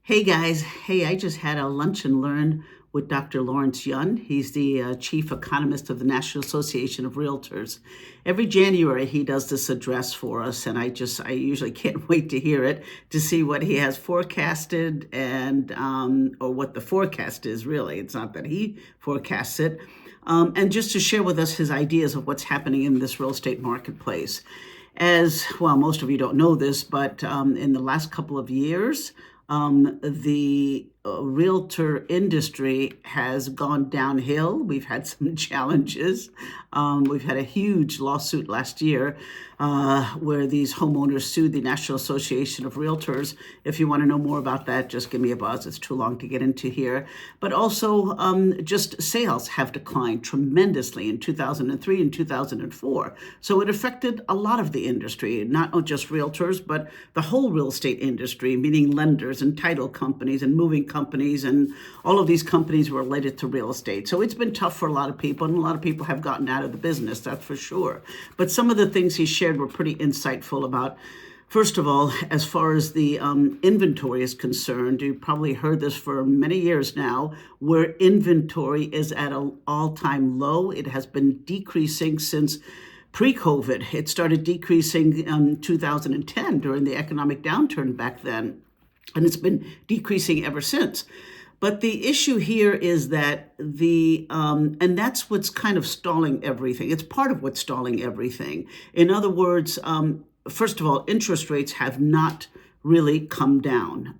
Hey guys, hey, I just had a lunch and learn with Dr. Lawrence Yun. He's the chief economist of the National Association of Realtors. Every January he does this address for us, and I usually can't wait to hear it to see what he has forecasted and or what the forecast is. Really, it's not that he forecasts it, and just to share with us his ideas of what's happening in this real estate marketplace. As well, most of you don't know this, but in the last couple of years, the realtor industry has gone downhill. We've had some challenges. We've had a huge lawsuit last year where these homeowners sued the National Association of Realtors. If you want to know more about that, just give me a buzz. It's too long to get into here. But also, just sales have declined tremendously in 2003 and 2004. So it affected a lot of the industry, not just realtors, but the whole real estate industry, meaning lenders and title companies and moving companies and all of these companies related to real estate. So it's been tough for a lot of people, and a lot of people have gotten out of the business, that's for sure. But some of the things he shared were pretty insightful about, first of all, as far as the inventory is concerned. You probably heard this for many years now, where inventory is at an all-time low. It has been decreasing since pre-COVID. It started decreasing in 2010 during the economic downturn back then, and it's been decreasing ever since. But the issue here is that and that's what's kind of stalling everything. It's part of what's stalling everything. In other words, first of all, interest rates have not really come down.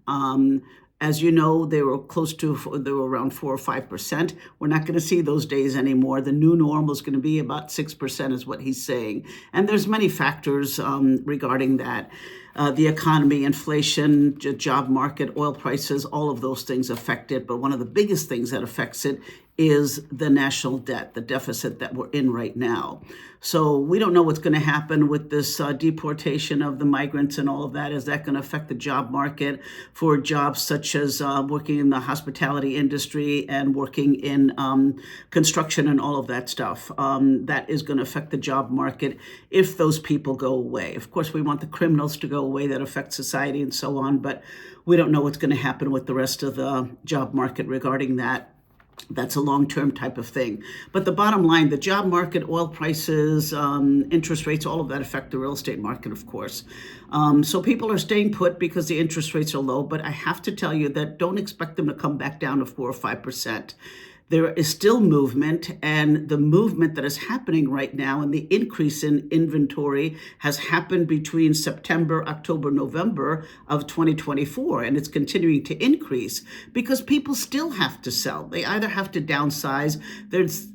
As you know, they were around 4 or 5%. We're not going to see those days anymore. The new normal is going to be about 6%, is what he's saying. And there's many factors regarding that. The economy, inflation, job market, oil prices, all of those things affect it. But one of the biggest things that affects it is the national debt, the deficit that we're in right now. So we don't know what's going to happen with this deportation of the migrants and all of that. Is that going to affect the job market for jobs such as working in the hospitality industry and working in construction and all of that stuff? That is going to affect the job market if those people go away. Of course, we want the criminals to go away. That affects society and so on, but we don't know what's going to happen with the rest of the job market regarding that. That's a long-term type of thing. But the bottom line, the job market, oil prices, interest rates, all of that affect the real estate market, of course. So people are staying put because the interest rates are low, but I have to tell you that don't expect them to come back down to 4 or 5%. There is still movement, and the movement that is happening right now and the increase in inventory has happened between September, October, November of 2024, and it's continuing to increase because people still have to sell. They either have to downsize, there's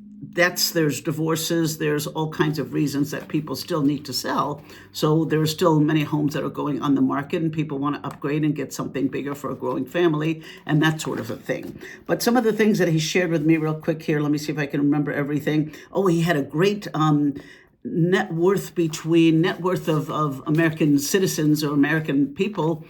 divorces, there's all kinds of reasons that people still need to sell. So there's still many homes that are going on the market, and people want to upgrade and get something bigger for a growing family and that sort of a thing. But some of the things that he shared with me real quick here, let me see if I can remember everything. Oh, he had a great net worth of American citizens or American people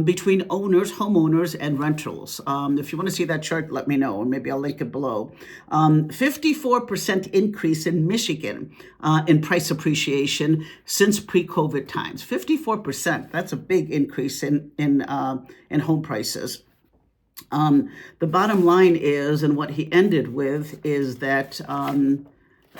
between homeowners, and rentals. If you want to see that chart, let me know, and maybe I'll link it below. 54% increase in Michigan in price appreciation since pre-COVID times. 54%. That's a big increase in home prices. The bottom line is, and what he ended with, is that.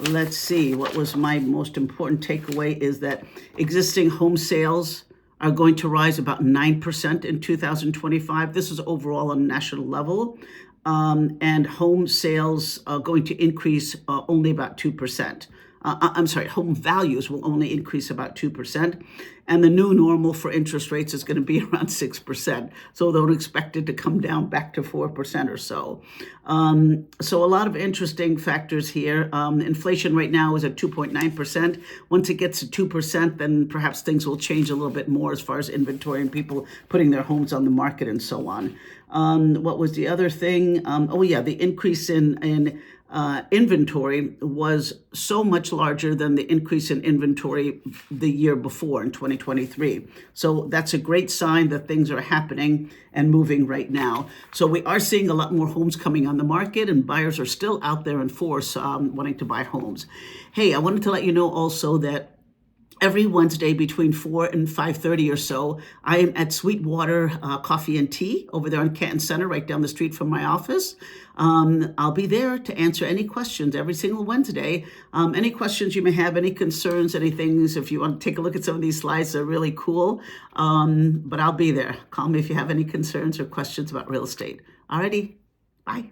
Let's see, what was my most important takeaway is that existing home sales are going to rise about 9% in 2025. This is overall on a national level. And home sales are going to increase only about 2%. Home values will only increase about 2%. And the new normal for interest rates is going to be around 6%. So don't expect it to come down back to 4% or so. So a lot of interesting factors here. Inflation right now is at 2.9%. Once it gets to 2%, then perhaps things will change a little bit more as far as inventory and people putting their homes on the market and so on. What was the other thing? The increase in inventory was so much larger than the increase in inventory the year before in 2023. So that's a great sign that things are happening and moving right now. So we are seeing a lot more homes coming on the market, and buyers are still out there in force wanting to buy homes. Hey, I wanted to let you know also that every Wednesday between 4 and 5:30 or so. I am at Sweetwater Coffee and Tea over there on Canton Center, right down the street from my office. I'll be there to answer any questions every single Wednesday. Any questions you may have, any concerns, any things. If you want to take a look at some of these slides, they're really cool. But I'll be there. Call me if you have any concerns or questions about real estate. Alrighty, bye.